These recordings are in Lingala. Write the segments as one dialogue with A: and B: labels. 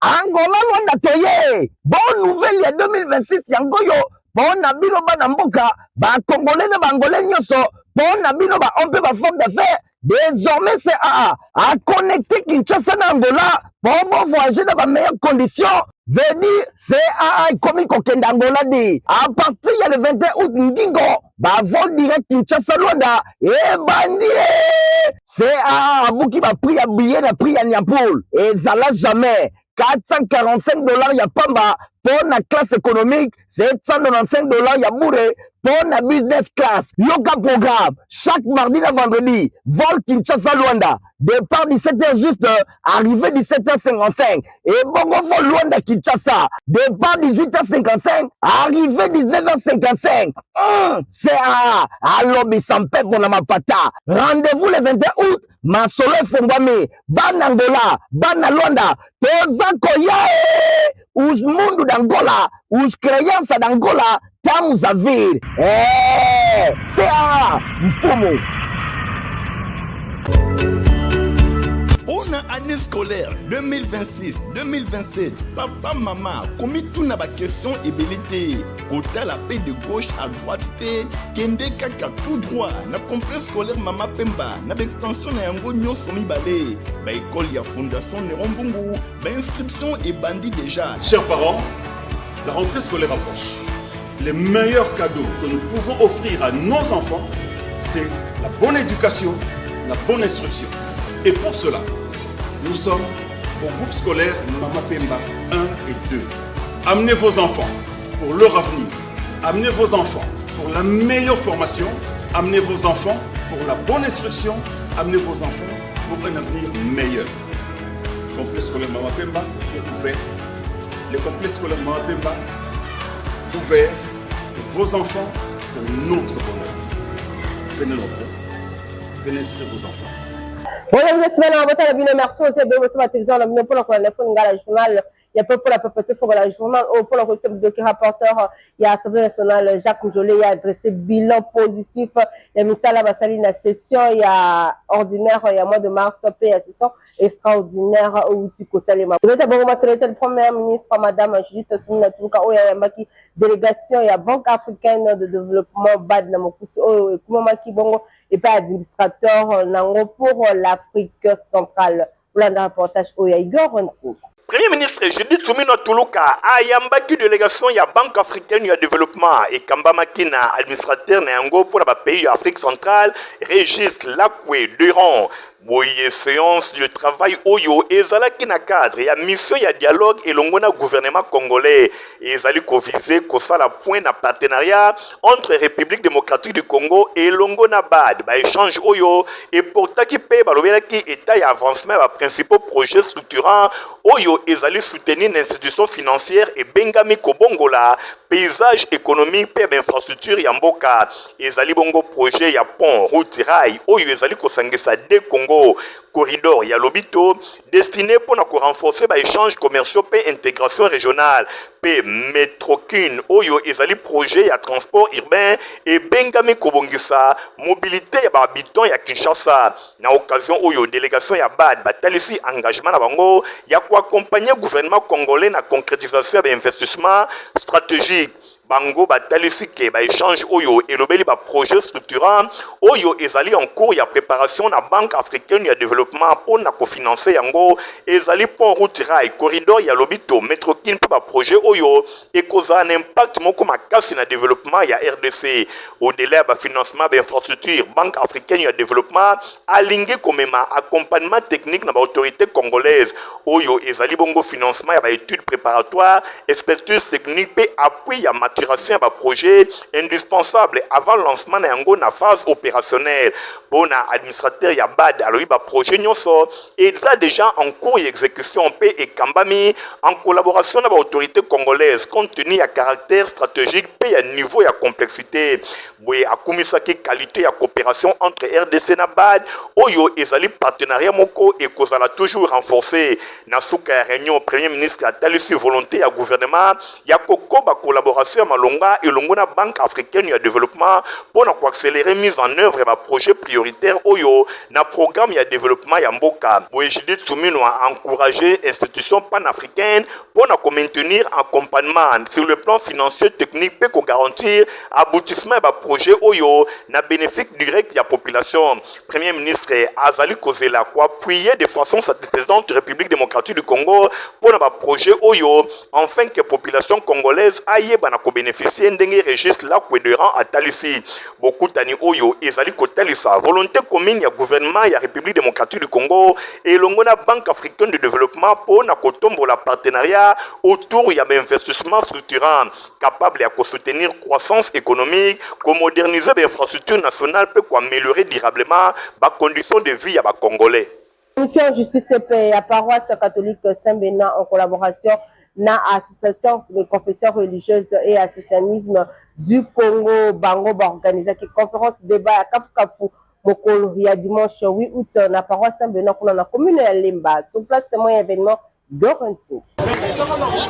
A: Angola Luanda toye. Bonne nouvelle ya 2026 yango yo. Bon nabino ba namboka ba congolais na bangolais nyoso. Bon nabino ba on peut ba forme d'affaires. Désormais c'est à connecter Kinshasa na Angola pour voyager dans les meilleures conditions. Veut dire c'est comme kokenda Angola dit. À partir il y a le 21 août Ngingo ba vol direct Kinshasa Luanda et bandi. C'est Abuki ba prix à billet na prix à Niapoul et ça l'a jamais. $445 ya pamba pour la classe économique, $795 ya bourré pour la business class. Yoga programme, chaque mardi et vendredi, vol Kinshasa Luanda, départ 17h juste, arrivée 17h55. Et bongo vol Luanda Kinshasa, départ 18h55, arrivée 19h55. C'est à lobby sans paix pour la mapata. Rendez-vous le 21 août. Masolo Fongwame, Banangola, Banalonda, Toza Koyae, Us Mundo d'Angola, Us Créance d'Angola, Tamuzavir. C'est Mfumu.
B: Pour l'année scolaire 2026-2027, papa, maman, commis tout na ba question et belité. Kota la paix de gauche à droite, kende kaka tout droit. Na complexe scolaire Mama Pemba, na extension na yango nyon somi balé. Ba école ya fondation Nerombungu, ba inscription et bandit déjà.
C: Chers parents, la rentrée scolaire approche. Les meilleurs cadeaux que nous pouvons offrir à nos enfants, c'est la bonne éducation, la bonne instruction. Et pour cela, nous sommes au groupe scolaire Mama Pemba 1 et 2. Amenez vos enfants pour leur avenir. Amenez vos enfants pour la meilleure formation. Amenez vos enfants pour la bonne instruction. Amenez vos enfants pour un avenir meilleur. Le complexe scolaire Mama Pemba est ouvert. Le complexe scolaire Mama Pemba ouvert pour vos enfants, pour notre bonheur. Venez nombreux. Venez inscrire vos enfants.
D: Voilà, vous êtes maintenant à votre merci aussi de votre télévision, la pour la journal, il y a peu pour la PPT pour la journal, pour le conseil de rapporteur, il y a l'Assemblée nationale, Jacques Njolé, il a adressé bilan positif, il y a mis ça la la session, il y a ordinaire, il y a mois de mars, il y a session extraordinaire, où tu peux saluer. Vous êtes bon, c'est le Premier ministre, Madame Judith Soumina Touka, il y a une délégation, il y a Banque africaine de développement, BAD, Namokusi, et Kumamaki Bongo, et pas administrateur nango pour l'Afrique centrale. Pour le reportage Igor Ronti.
B: Premier ministre Judith Soumina Tuluka ayambaki délégation ya Banque africaine ya développement et kambamaki na administrateur na yango pour la pays ya Afrique centrale Régis Lakwe Durand. Boye séance de travail oyo ezalaki na cadre ya mission ya dialogue elongo na gouvernement congolais ezali ko viser ko sala point na partenariat entre République démocratique du Congo et elongo na BAD ba échange oyo et portaki pe balobelaki état ya avancement ba principaux projets structurants oyo ezali soutenir l'institution financière et bengami kobongola paysage économique pe infrastructure ya mboka ezali bongo projet ya pont route rail oyo ezali ko sangisa de Congo corridor ya lobito destiné pour renforcer les échanges commerciaux et intégration régionale pe métrokine oyo ezali projet ya transport urbain et bengami kobongisa mobilité ya habitants ya Kinshasa na occasion oyo délégation ya BAD batalisi engagement na bango ya ko accompagner gouvernement congolais na concrétisation ya investissement stratégique bango batalisi ke ba échange oyo elobeli ba projet structurant oyo ezali en cours ya préparation na Banque africaine ya développement pour na cofinancer yango ezali pont route rail corridor ya lobito métrokine pour ba projet oyo ekoza un impact moko makasi na développement ya RDC au-delà ba financement ba infrastructure Banque africaine ya développement alingi komema accompagnement technique na ba autorité congolaise oyo ezali bongo financement ya ba études préparatoires expertise technique pe appui ya matière à projet indispensable avant le lancement na yango na phase opérationnelle. Bona administrateur ya BAD aloyi ba projet nyonso et déjà en cours d'exécution et kambami en collaboration avec l'autorité congolaise compte tenu à caractère stratégique et à niveau et complexité. Boye akumisaki qualité ya coopération entre RDC na BAD oyo ezali partenariat moko et kozala toujours renforcé na suka réunion premier ministre a talisi volonté à gouvernement ya kokoba collaboration Administration Malonga et Longona Banque africaine de développement pour accélérer mise en œuvre de projets prioritaires Oyo na programme de développement Yamboka. Boejidi Tsumino a encouragé institutions panafricaines pour maintenir accompagnement sur le plan financier technique pour garantir aboutissement de projet Oyo na bénéfice direct de la population. Premier ministre Azali Kozela a appuyé de façon satisfaisante la République démocratique du Congo pour un projet Oyo afin que la population congolaise aille bénéficier d'un registre là où de rang à Talissi. Beaucoup d'années Oyo Ezali Kotalisa volonté commune du gouvernement de la République démocratique du Congo et l'Ongona Banque africaine de développement pour Nakotombo la partenariat autour de l'investissement structurant capable de soutenir la croissance économique, de moderniser les infrastructures nationales pour améliorer durablement les conditions de vie à les Congolais.
D: Commission Justice et Paix à paroisse catholique Saint-Benoît en collaboration na association de confession religieuse et associationnisme du Congo Bango organisé une conférence débat à Kafukafu Mokolo il y a dimanche 8 août na paroisse Saint-Benoît dans la commune de Lemba sur place témoin événement d'Oranti.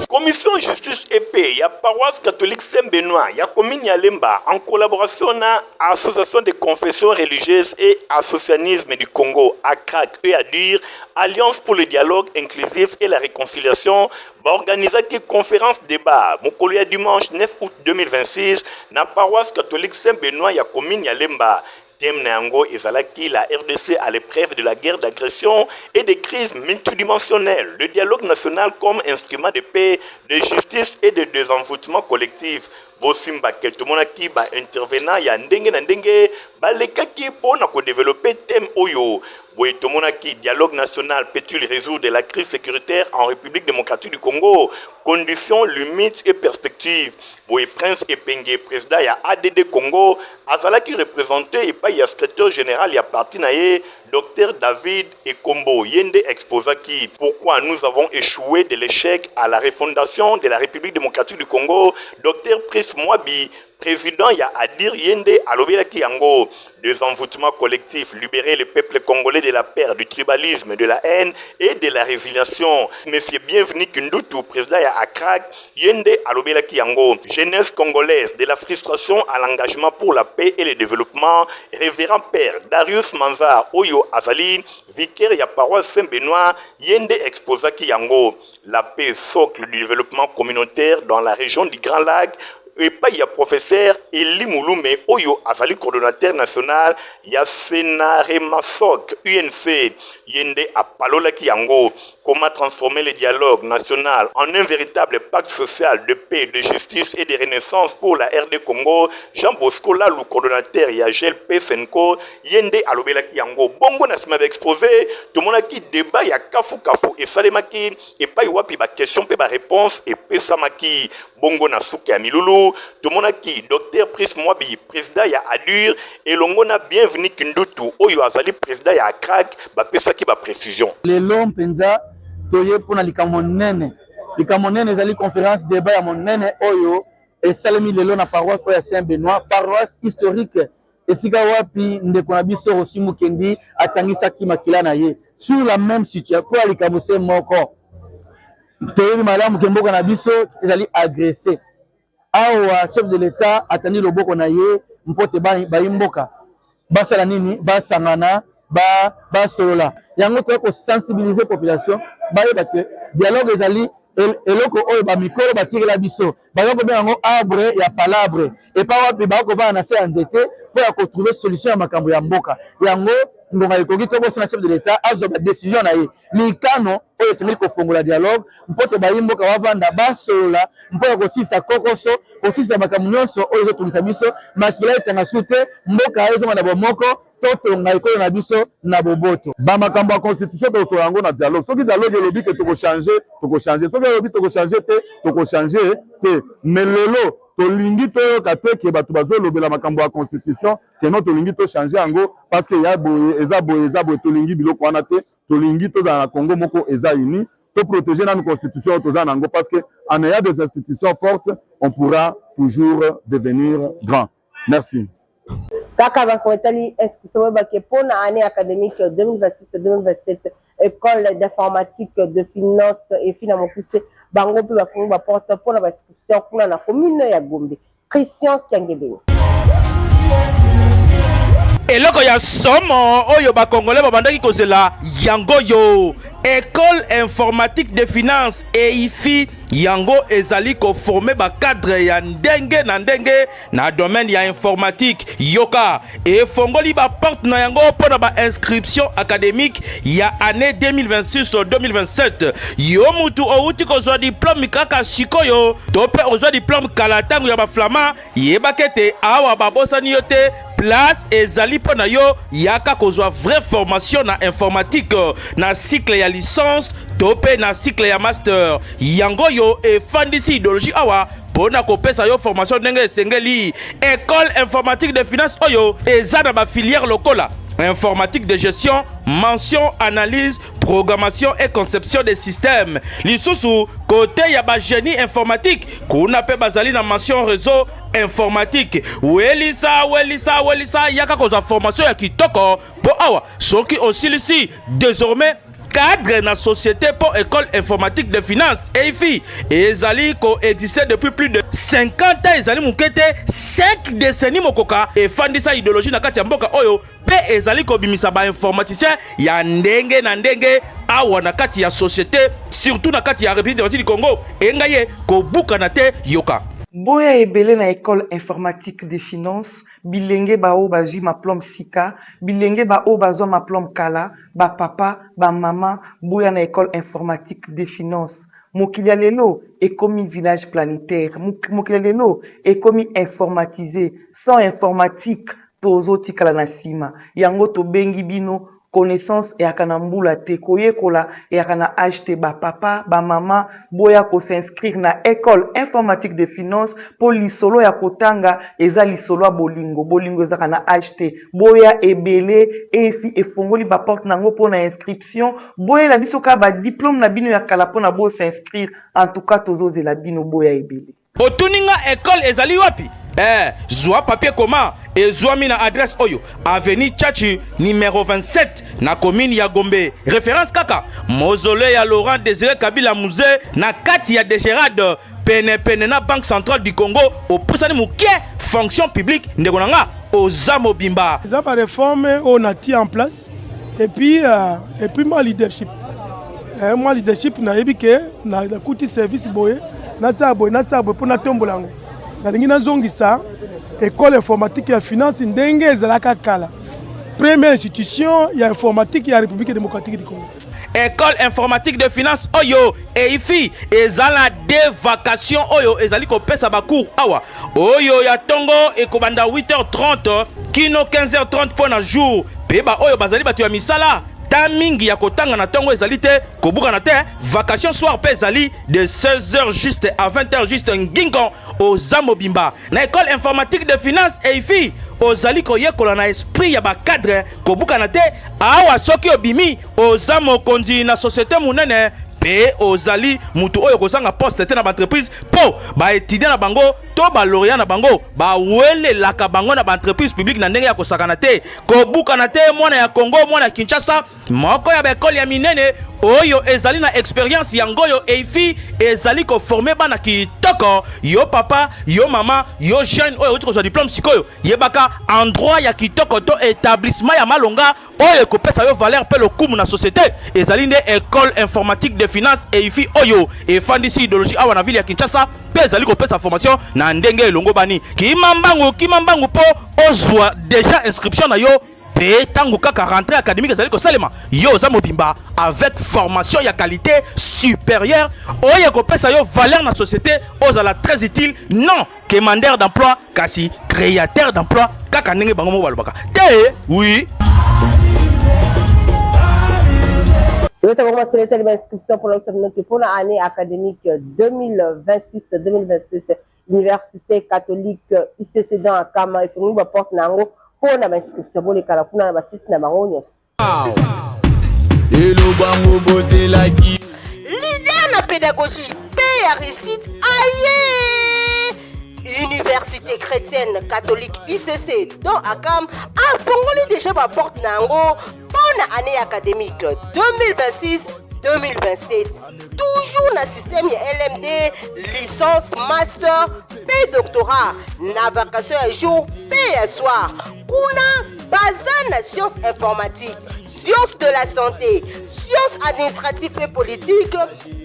B: Commission Justice et Paix, il y a paroisse catholique Saint-Benoît, il y a commune Lemba en collaboration avec l'association de confession religieuse et associationnisme du Congo, ACRAC, et à dire Alliance pour le dialogue inclusif et la réconciliation, va organiser une conférence débat. Mokolo dimanche 9 août 2026, dans la paroisse catholique Saint-Benoît, il y a commune Lemba. Thème Nango Ezalaki, la RDC à l'épreuve de la guerre d'agression et des crises multidimensionnelles. Le dialogue national comme instrument de paix, de justice et de désenvoûtement collectif. Bosimba Keltomonaki ba intervenant ya ndenge na ndenge ba lekaki pona ko développer thème oyo. Boitomonaki dialogue national peut-il résoudre la crise sécuritaire en République démocratique du Congo? Conditions, limites et perspectives. Boy Prince Epenge, président ya ADD Congo, azalaki représenté et pas ya secrétaire général ya parti naé Dr David Ekombo Yende exposaki pourquoi nous avons échoué de l'échec à la refondation de la République démocratique du Congo. Dr Prince Mwabi, président ya Adir Yende alobelaki yango désenvoûtement collectif, libérer le peuple congolais de la peur, du tribalisme, de la haine et de la résiliation. Monsieur Bienvenu Kindutu, président ya ACRAC, Yende alobelaki yango jeunesse congolaise de la frustration à l'engagement pour la paix et le développement. Révérend Père Darius Manzar Oyo Azali, vicaire ya paroisse Saint-Benoît, Yende exposaki yango la paix socle du développement communautaire dans la région du Grand Lac. Et pas il y a professeur Eli Mouloume Oyo Azali coordonnateur national ya Senare Masok UNC Yende Apalola Kiango. Comment transformer le dialogue national en un véritable pacte social de paix, de justice et de renaissance pour la RD Congo. Jean Bosco Lalou, coordonnateur Yagel Pesenko, Yende Alobela Kiango. Bongo Nasima va exposé, tout le monde a qui débat, ya Kafu et Salemaki, et pas y a question, pas réponse, et Pesamaki. Bongo Nasuke Amilulu, tout le monde a qui Dr Pris Mwabi, président ya Adur, et Longona Bienvenu Kindutu, Oyo Azali, président ya Akrak, ba Pesaki ba précision.
E: Les longs penza, toye pour na likamonene ezali conférence débat ya monene oyo esalemi lelo na paroisse oyo ya Saint-Benoît, paroisse historique esika wapi ndeko na biso Rosimu Kendi atangisaki makila na ye sur la même situation pour likamose moko toyebi malamu kemboka na biso ezali agressé awa chef de l'état atandi loboko na ye mpote bayimboka basala nini basangana basolola yango to ko sensibiliser population bayeba que dialogue ezali eloko oyo ba mikolo batirela biso bazako be yango arbre ya palabre et pas wapi bako va na se nzete pour ya ko trouver solution ya makambo ya mboka yango ndonga ekoki to bosa na chef de l'état azo ba décision na ye likano oyo semeli ko fongola dialogue mpote bayimboka wavanda basolola mpoya ko sisa kokoso ko sisa makambo nyonso oyo zo tulisa biso makila etanga sute mboka ezo na bomoko toto ngaiko na biso na boboto
F: ba makambo ya constitution to so yango na dialogue soki dialogue elobi ke toko changer soki elobi toko changer te mais lelo tolingi toyoka te ke bato bazolobela makambo ya constitution ke no tolingi to changer yango parce que ya boye eza boye tolingi biloko wana te tolingi tozala na Congo moko eza uni to protéger na constitution toza nango parce que en ayant des institutions fortes on pourra toujours devenir grand. Merci.
D: Kaka bakoetali inscription pour l'année académique 2026-2027 école d'informatique, de finance et finalement poussée bango pe bafungi ba porte pour la inscription kuna na commune ya Gombe. Christian Kiangebeni.
G: eloko ya somo oyo bakongole babandaki kozela yango yo école informatique de finance EIFI yango ezali koforme bakadre ya ndenge na domaine ya informatique yoka efongoli baporte na yango mpona bainscription académique ya année 2026-2027 yo mutu outi kozwa diplôme kaka sikoyo to mpe ozwa diplôme kala ntango ya baflama yebaka ete awa babosani yo te place ezali mpona yo yaka kozwa vraie formation na informatique na cycle ya licence to pe na cycle ya master yango yo efandisi idéologie awa mpona kopesa yo formation ndenge esengeli école informatique de finance oyo eza na bafilière lokola informatique de gestion, mention, analyse, programmation et conception des systèmes. Lisusu, côté yaba génie informatique, kuna pe bazali na mention réseau informatique. Welisa, yaka koza formation ya kitoko, po awa, soki osilisi, désormais, cadre na société pour école informatique de finance EIFI ezali ko existait depuis plus de 50 ans ezali mukete 5 décennies mokoka et fandisa idéologie na kati ya mboka oyo pe ezali ko bimisa ba informaticien ya ndenge na ndenge awa na kati ya société surtout na kati ya République démocratique du Congo engaye ko buka na te yoka
H: boya ebele na école informatique des finances bilenge bao bazwi maplombe sika bilenge bao bazwa maplombe kala ba papa ba mama boya na école informatique des finances mokili ya lelo ekomi village planétaire mokili ya lelo ekomi informatisé sans informatique tozotikala na nsima yango tobengi bino connaissance et akana mbula te koyekola et akana acheter ba papa ba mama boya ko s'inscrire na école informatique de finance pour lisolo ya kotanga eza lisolo bolingo eza kana acheter boya ebele EIFI efongoli ba porte nango pour na inscription boya la biso ka ba diplôme na bino ya kala pona bo s'inscrire en tout cas tozoze la bino boya ebele
G: otuninga école ezali wapi zwa papier comment et zwa mina adresse oyo avenue Tchachi numéro 27 na commune ya Gombe référence kaka mausolée ya Laurent Désiré Kabila musée na kati ya Degerade pene na Banque Centrale du Congo au pusani mukie fonction publique ndekonanga ozamo bimba
I: ça par réforme on a tiré en place et puis moi leadership na ebike na kuti service boye na saboy pour na tombolango nalingi nazongisa école informatique ya finance ndenge ezalaka kala première institution ya informatique ya République démocratique du Congo
G: école informatique de finance oyo EIFI ezala de vacation oyo ezali kopesa ba cours awa oyo ya tongo ekobanda 8h30 kino 15h30 pona jour peba oyo bazali batu ya misala ta mingi ya kotanga na tongo ezali te kobuka na te vacation soir pe ezali de 16h juste à 20h juste ngingo ozamo bimba na école informatique de finance EIFI ozali koyekola na esprit ya ba cadre kobuka na te awa soki obimi ozamo konzi na société munene pe ozali mutu oyo kozanga poste te na entreprise po ba étudiant na bango to ba lauréat na bango ba welelaka bango na ba entreprise publique na ndenge ya kosakana te kobuka na te mwana ya Congo mwana ya Kinshasa moko ya ba école ya minene oyo ezali na expérience yango yo EIFI ezali ko former bana kitoko yo papa yo mama yo jeune oyo uti kozwa diplôme sikoyo yebaka endroit ya kitoko to établissement ya malonga oyo kopesa yo valeur pe lokumu na société ezali nde école informatique de finance EIFI oyo efandisi idéologie awa na ville ya Kinshasa pe ezali kopesa formation na ndenge elongo bani kimambangu po ozwa déjà inscription na yo pe tangu kaka rentrée académique ezali kosalema yo za mobimba avec formation ya qualité supérieure oyo kopesa yo valeur na société ozala très utile non quémandeur d'emploi kasi créateur d'emploi kaka ndenge bango mo balobaka te oui.
D: Nous avons commencé l'inscription pour l'année académique 2026-2027, Université catholique ICC dans Akama, et nous porte nango pour l'inscription pour les calafuna na site na maronios.
J: Leader na pédagogie, paix à réussite, aïe! Université chrétienne catholique ICC dans Akam a fongoli déjà ma porte nango pour l'année académique 2026 2027. Toujours na système ya LMD, licence, master, pe doctorat, na vacation ya jour, pe ya soir. Kuna baza na science informatique, science de la santé, science administrative et politique,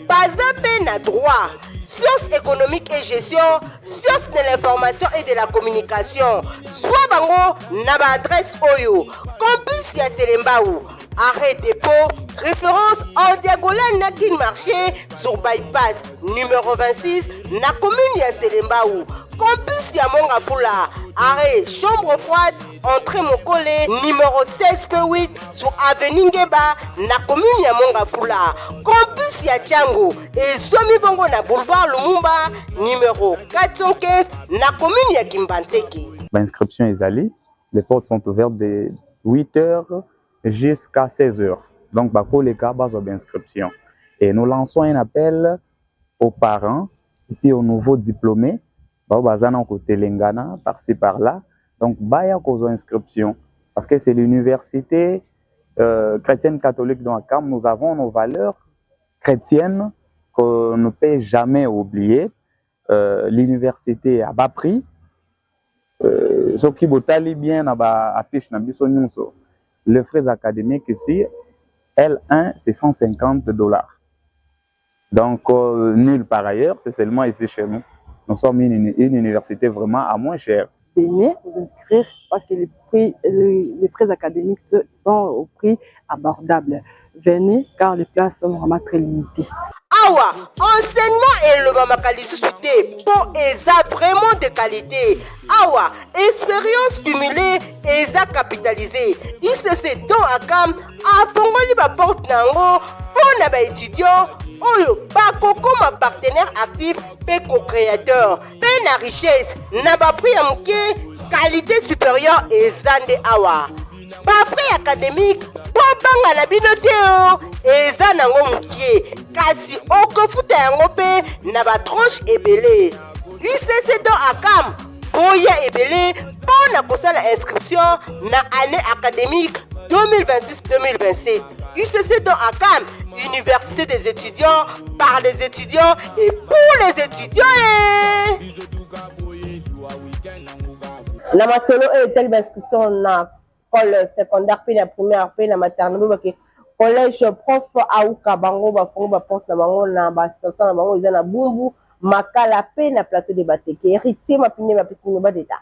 J: baza pe na droit, sciences économiques et gestion, sciences de l'information et de la communication. Soit bango na ba adresse oyo, campus ya Selembao, arrêt dépôt, référence en diagonale na Kin Marché sur bypass numéro 26 na commune ya Selembao. Campus ya Mongafula, arrêt chambre froide, entrée Mokole, numéro 16 P8 sur avenue Ngeba na commune ya Mongafula. Campus ya Tiango et Somi Bongo na boulevard Lumumba, numéro 415 na commune ya Kimbanteke.
K: L'inscription est allée, les portes sont ouvertes de 8h jusqu'à 16h. Donc, pour les cas, base d'inscription. Et nous lançons un appel aux parents et puis aux nouveaux diplômés. Bazana côté Lengana, par-ci par-là. Donc, baya cause inscription. Parce que c'est l'université chrétienne catholique dans Akam. Nous avons nos valeurs chrétiennes qu'on ne peut jamais oublier. L'université à bas prix. Ce qui botali bien affiche na biso nyonso. Les frais académiques ici, L1, c'est $150. Donc, nul par ailleurs, c'est seulement ici chez nous. Nous sommes une université vraiment à moins cher.
L: Venez vous inscrire parce que les frais académiques sont au prix abordable. Venez car les places sont vraiment très limitées.
J: Awa, enseignement et le mamakalisité pour eza vraiment de qualité. Awa, expérience cumulée eza capitalisée. ICC don akam a pongoli ba porte nango pour na ba étudiant oyo ba koko ma partenaire actif pe co-créateur. Pe na richesse na ba prix amke qualité supérieure ezande awa. Ba prix académique bobanga na binoteo eza nango mukie kasi okofuta yango pe na ba tranche ebele. UCC do akam boya ebele pour na kosala inscription na année académique 2026-2027. UCC do akam université des étudiants par les étudiants et pour les étudiants.
D: Na masolo et telle inscription na école secondaire puis la première puis la maternelle parce que collège prof auka bango ba fongo ba porte na bango na ba station na bango eza na bumbu makala pe na plateau de bateke héritier mapine ma piscine ba d'état.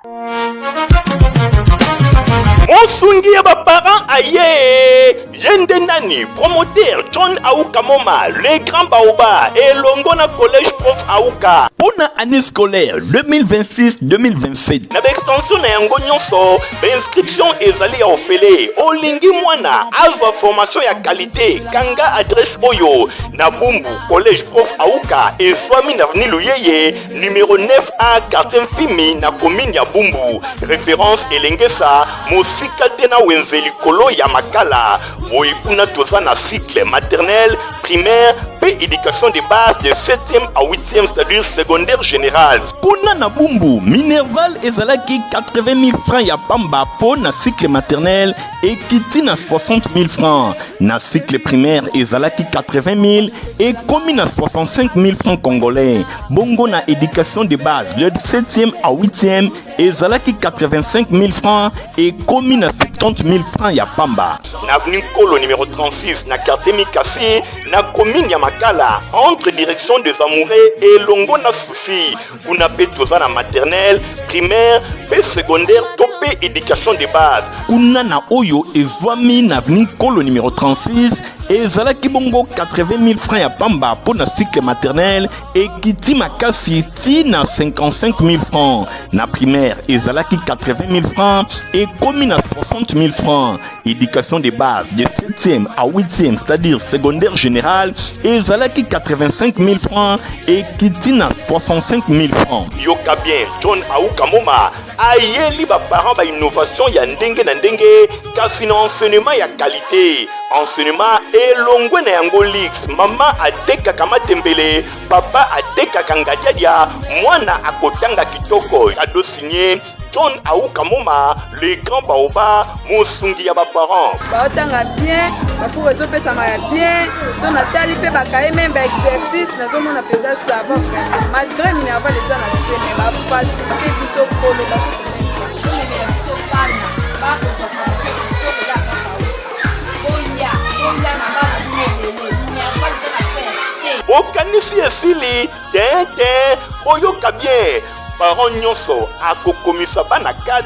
B: Monsungi ya parents aye yende nani promoteur John Aouka Moma le grand baoba et longona collège prof Aouka pour la année scolaire 2026-2027 na extension na yango nyonso inscription ezali ya ofele olingi mwana azwa formation ya qualité kanga adresse oyo na Bumbu collège prof Aouka et swami na avenue Luyeye numéro 9A quartier Fimi na commune ya Bumbu référence Elengesa Mosika tena wenzeli kolo ya makala boyekuna toza na cycle maternelle primaire pe éducation de base de 7e à 8e c'est-à-dire secondaire général. Kuna na Bumbu Minerval ezalaki 80 000 francs ya pamba po na cycle maternel et kiti na 60 000 francs. Na cycle primaire ezalaki 80 000 et komi na 65 000 francs congolais. Bongo na éducation de base de 7e à 8e ezalaki 85 000 francs et komi na 70 000 francs ya pamba. Na avenue Kolo numéro 36 na quartier Mikasi na commune ya Makala entre direction des Amoureux et Longo na Souci. Kuna pe toza na maternelle, primaire, pe secondaire, topé éducation de base. Kuna na oyo ezwami na avenue Kolo numéro 36 ezalaki bongo 80 000 francs ya pamba pour na cycle maternel et kiti makasi ti na 55 000 francs. Na primaire ezalaki 80 000 francs et komi na 60 000 francs. Éducation de base de 7e à 8e c'est-à-dire secondaire général ezalaki 85 000 francs et kiti na 65 000 francs. Yoka bien John Aouka Moma ayeli ba parents ba innovation ya ndenge na ndenge kasi na enseignement ya qualité. Enseignement et longwe na yango lix mama atekaka matembele papa kaka ngadiadia mwana akotanga kitoko. Cadeau signé John Aouka Moma, le grand baoba, Mosungi ya ba parents.
M: Baotanga bien, bakour ezopesanga bien, so natali pe bakaye même ba exercice nazomona penza ça va vraiment. Malgré minerva les ana seme ba facilité biso kolo ba
B: Okanisi esili, ten, boyoka bien. Parents nyonso akokomisa bana 4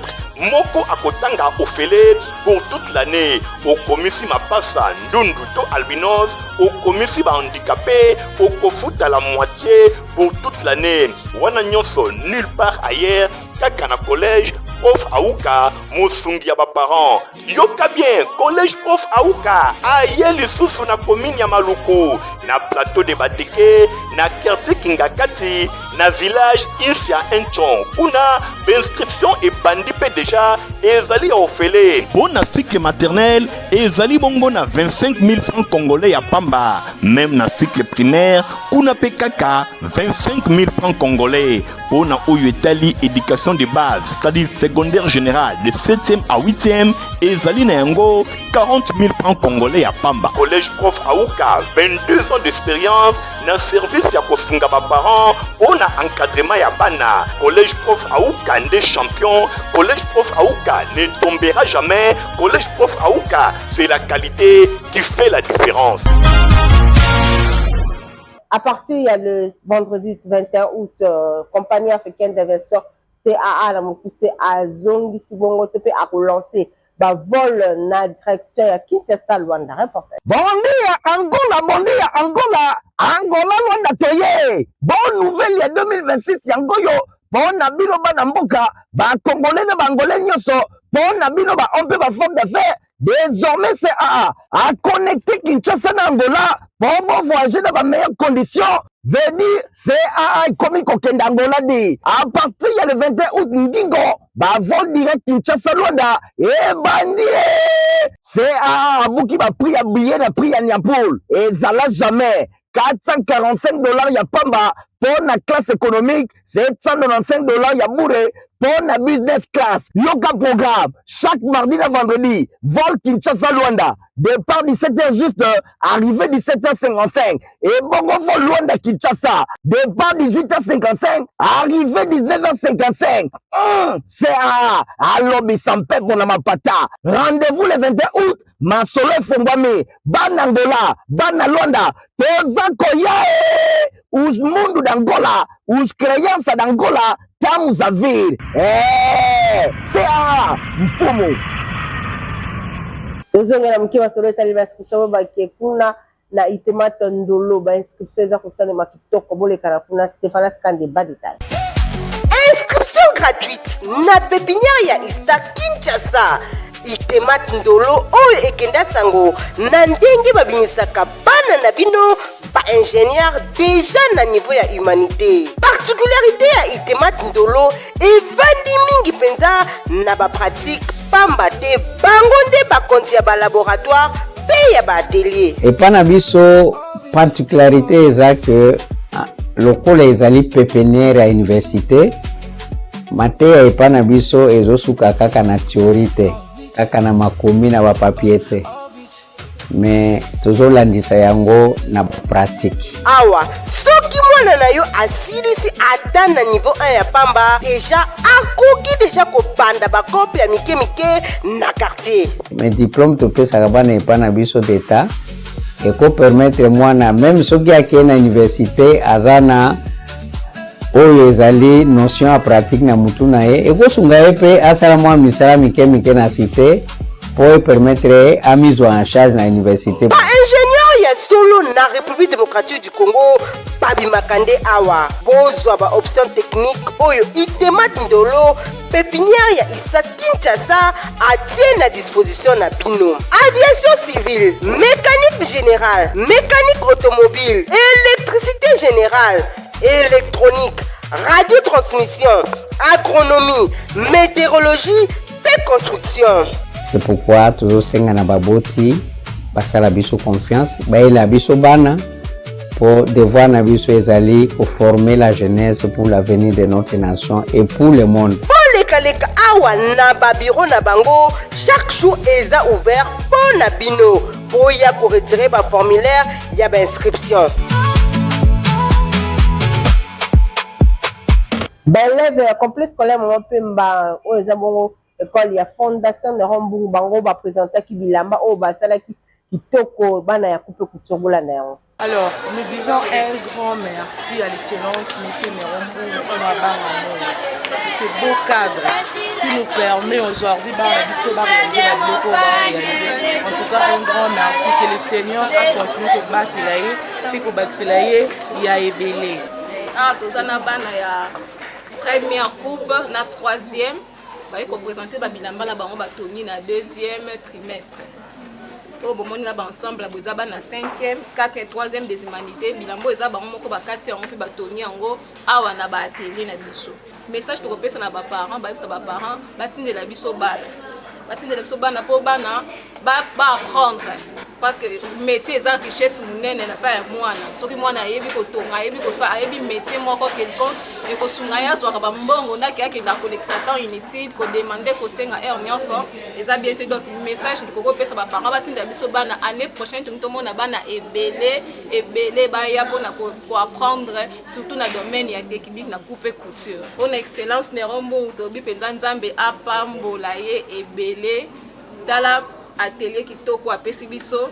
B: moko akotanga ofele pour toute l'année. Okomisi mapasa ndundu to albinos, okomisi ba handicapé, okofuta la moitié pour toute l'année. Wana nyonso nulle part ailleurs kaka na collège Prof Aouka Mosungi ya ba parents. Yoka bien, collège Prof Aouka aye lisusu na commune ya Maluku, na plateau de Bateke, na quartier Kingakati, na village Isia Enchon. Kuna inscription et bandi pe déjà ezali ofele. Bona cycle maternel ezali bongo na 25 000 francs congolais ya pamba. Même na cycle primaire kuna pe kaka 25 000 francs congolais. Bona oyo etali éducation de base, c'est-à-dire secondaire général de 7e à 8e ezali na yango 40 000 francs congolais ya pamba. Collège Prof Aouka, 22 ans d'expérience na service ya kosunga ba parents ona encadrement ya bana. Collège Prof Aouka des champions. Collège Prof Aouka ne tombera jamais. Collège Prof Aouka, c'est la qualité qui fait la différence.
D: À partir, il y a le vendredi 21 août, compagnie africaine d'investisseurs CAA, la poussé à Zongi Sibongo Tepe à relancer. Bah, vol na direction ya Kinshasa Luanda. Reporter.
A: Bondi ya Angola, Angola Luanda toye. Bonne nouvelle ya 2026 yangoyo. Bon na bino ba na mboka, ba Congolais na Bangolais nyoso. Bon na bino ba ompe ba forme d'affaires. Désormais, c'est à connecter Kinshasa na Angola pour voyager dans les meilleures conditions. Venir, c'est à comme Kokenda Angola dit. À partir il y a le 21 août, Ndingo, bah vol direct Kinshasa Luanda. Et bandi, c'est à Abouki va pris à billet, na pris à Niapoul. Et ça l'a jamais. $445 ya pamba pour la classe économique, $795 ya bourré pour la business class. Yoga programme, chaque mardi et vendredi, vol Kinshasa Luanda. Départ 17h juste, arrivée 17h55. Et bongo vol Luanda Kinshasa. Départ 18h55, arrivée 19h55. C'est à l'obé sans pep mon amapata. Rendez-vous le 21 août. Masolo Fongwame, Ban Angola, Ban Luanda, Toza Koyae, Uj Mundu d'Angola, Uj Créance d'Angola, Tamu Zavir. C'est à Mfumu.
D: Ozonga na mkiwa tolo taliba inscription ba kekuna na itema tondolo ba inscription za kusana makitoko bole kana kuna Stéphane Skande ba détail.
J: Inscription gratuite na pépinière ya Ista Kinshasa. Itemat ndolo oyo ekenda sango na ndenge babimisaka bana na bino ba ingénieur déjà na niveau ya humanité. Particularité ya itemat ndolo evandi mingi penza na ba pratique pamba te bango nde bakonzi ya ba laboratoire pe ya ba atelier.
N: Epana biso particularité eza que lokola ezali pépinière ya université mateya epana biso ezosuka kaka na théorie te. Kaka na makomi na bapapier te mais tozolandisa yango na pratique.
J: Awa soki mwana na yo asilisi ata na niveau 1 ya pamba déjà akoki déjà kopanda bakope ya mike na quartier.
N: Mais diplôme topesaka bana epana biso d'état eko permettre mwana même soki akei na université aza na oyo ezali notion ya pratique na mutu na ye ekosunga ye mpe asala mwa misala mike na cité pour permettre a mise en charge na université.
J: Ba ingénieur ya solo na République démocratique du Congo babi makande awa bozwa ba option technique oyo itemat ndolo pépinière ya Ista Kinshasa atie na disposition na bino. Aviation civile, mécanique générale, mécanique automobile, électricité générale, électronique, radiotransmission, agronomie, météorologie et construction.
N: C'est pourquoi toujours senga na baboti basala biso confiance baila biso bana pour devoir na biso ezali pour former la jeunesse pour l'avenir de notre nation et pour le monde.
J: Leka awa na babiro na bango chaque jour eza ouvert pour na bino pour ya ko retirer ba formulaire ya ba inscription.
D: Élève complexe scolaire mon pemba o eza bongo école ya fondation de Rambungu bango ba présenter ki bilamba o ba sala ki kitoko bana ya coupe kuturbola na yango.
O: Alors, nous disons un grand merci à l'excellence M. Nerombo, ce beau cadre qui nous permet aujourd'hui de réaliser la bloco. En tout cas, un grand merci que le Seigneur a continué de battre la et que Baxelaye y a ébélé.
P: Ah, nous avons la première coupe, la troisième, nous avons présenté Babilamba la Batoni na deuxième trimestre. Au moment où nous ensemble, nous avons la 5e, 4e, 3e des humanités. Bilambo eza bango moko bakati yango pe batoni yango awa na ba atelier na biso. Message to kopesa na ba parents, ba parents batindela biso bana. Batindela biso bana po bana ba apprendre parce que métier eza richesse munene na pa ya mwana. Soki mwana ayebi ko tonga, ayebi ko sa, ayebi métier moko quelconque et ko sunga ya zwaka ba mbongo na ki na collecte temps inutile ko demander ko senga heure nyonso eza bien te donc message ko kopesa ba parents batindela biso bana année prochaine to mona bana ebele ba ya pona ko apprendre surtout na domaine ya technique na coupe couture. On excellence Nerombo to bi penza nzambe apambola ye ebele tala atelier kitoko apesi biso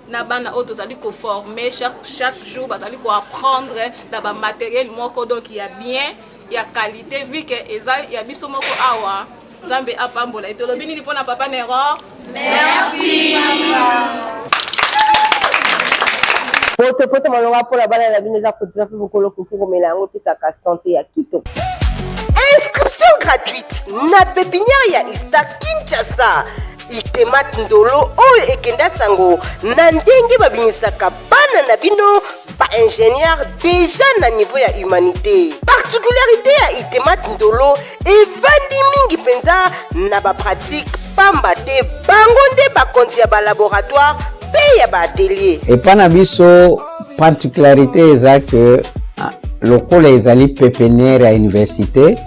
P: na bana oyo tozali koformer chaque jour bazali koapprendre na bamatériel moko donc ya bien ya qualité vu que eza ya biso moko awa nzambe apambola etolobi nini mpona papa Nero. Merci.
D: Pote malonga pour la bana na bino eza kodira pe bokolo kokomela yango pesaka santé ya kitoko.
J: Inscription gratuite na pépinière ya Ista Kinshasa. Itemat ndolo oyo ekenda sango na ndenge babimisaka bana na bino ba ingénieur déjà na niveau ya humanité. Particularité ya Itemat ndolo evandi mingi penza na ba pratique pamba te bango nde bakonzi ya ba laboratoire pe ya ba atelier.
N: Et pana biso particularité eza que lokola ezali pépinière ya université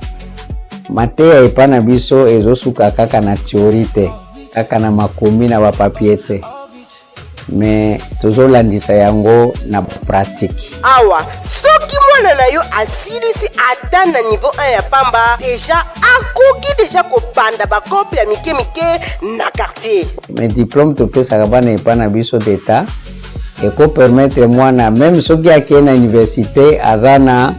N: mateya epana biso ezosuka kaka na théorie te kaka na makomi na bapapier te mais tozolandisa yango na pratique.
J: Awa soki mwana na yo asilisi ata na niveau 1 ya pamba déjà akoki déjà kobanda bakope ya mike na quartier.
N: Mais diplôme topesaka bana epana biso d'état eko permettre mwana même soki akei na université aza na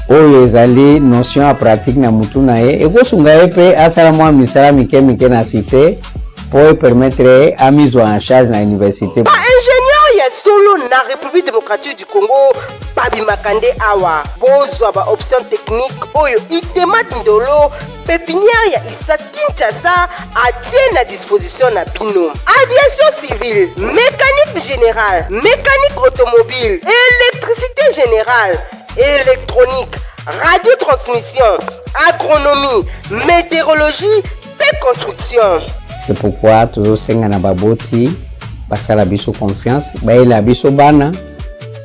N: oyo ezali notion ya pratique na mutu na ye ekosunga ye mpe asala mwa misala mike na cité pour permettre a mise en charge na université.
J: Ba ingénieur ya solo na République démocratique du Congo babi makande awa bozwa ba option technique oyo Itemat ndolo pépinière ya Ista Kinshasa atie na disposition na bino. Aviation civile, mécanique générale, mécanique automobile, électricité générale, électronique, radiotransmission, agronomie, météorologie et construction.
N: C'est pourquoi tozosenga na baboti basala biso confiance baela biso bana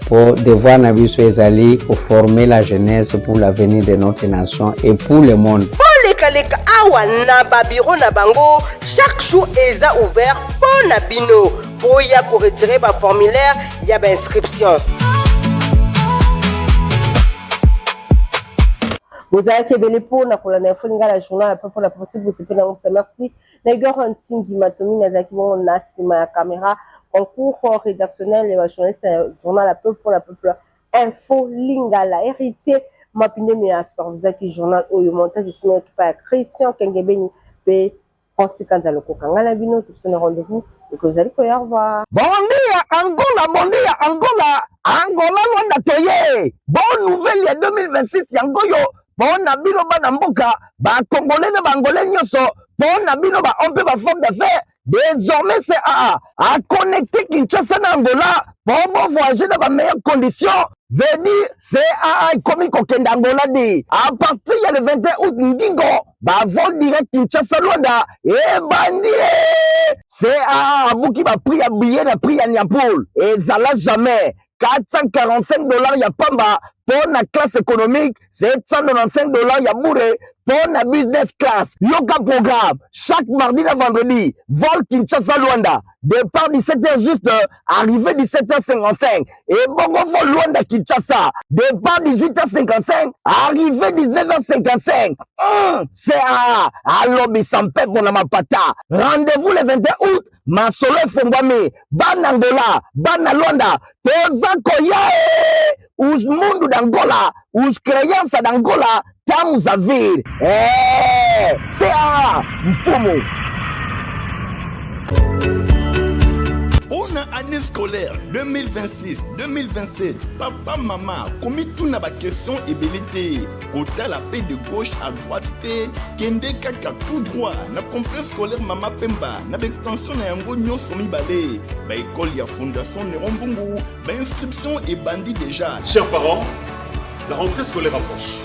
N: pour devoir na biso ezali pour former la jeunesse pour l'avenir de notre nation et pour le monde.
J: Leka awa na babiro na bango chaque jour eza ouvert pour na bino pour ya ko retirer ba formulaire ya ba inscription.
D: Vous avez été pour la la journal pour la possible merci. Les gars Tingi Matomi Nazaki bon Nasima caméra concours rédactionnel et journaliste journal la peuple pour la peuple info Lingala héritier Mapine Measpar vous avez journal au montage signé par Christian Kengebeni pe conséquence à loko kangala bino tout ce rendez-vous et que vous allez au revoir.
A: Bon dia Angola Rwanda toye bonne nouvelle ya 2026 yangoyo. Bon na bino bana mboka ba congolais na bangolais nyoso bon na bino ba on peut ba forme d'affaires désormais c'est à connecter Kinshasa na Angola pour voyager dans les meilleures conditions. Venir c'est à comme kokenda Angola di à partir le 21 août ndingo ba vol direct Kinshasa Luanda et bandi c'est à buki ba prix à billet na prix à Niapoul et ça l'a jamais $445 ya pamba pour la classe économique, $795 ya bourre pour la business class. Yoka programme, chaque mardi et vendredi, vol Kinshasa Luanda, départ 17h juste, arrivée 17h55. Et bongo vol Luanda Kinshasa, départ 18h55, arrivée 19h55. C'est à Lobby Sampé pour la Mapata. Rendez-vous le 21 août, Masolo Fongwame, Banangola, Banalonda, Toza Koyae, os mundo d'Angola, os crianças d'Angola, estamos a vir. C'est à Mfumo.
Q: Pour l'année scolaire 2026-2027, papa, maman, comme tout n'a pas question et belité, côté la paix de gauche à droite, kende kaka tout droit, na complexe scolaire Mama Pemba, na extension na yango nyon somi balé, ba école ya fondation Nerombungu, ba inscription et bandit déjà.
C: Chers parents, la rentrée scolaire approche.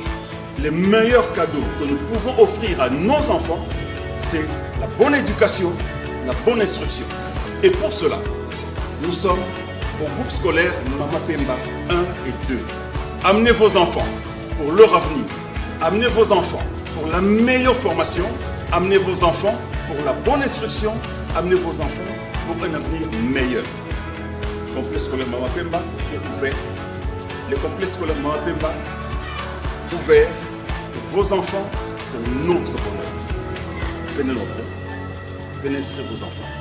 C: Les meilleurs cadeaux que nous pouvons offrir à nos enfants, c'est la bonne éducation, la bonne instruction. Et pour cela, nous sommes au groupe scolaire Mama Pemba 1 et 2. Amenez vos enfants pour leur avenir. Amenez vos enfants pour la meilleure formation. Amenez vos enfants pour la bonne instruction. Amenez vos enfants pour un avenir meilleur. Le complexe scolaire Mama Pemba est ouvert. Le complexe scolaire Mama Pemba ouvert pour vos enfants, pour notre bonheur. Venez nombreux. Venez inscrire vos enfants.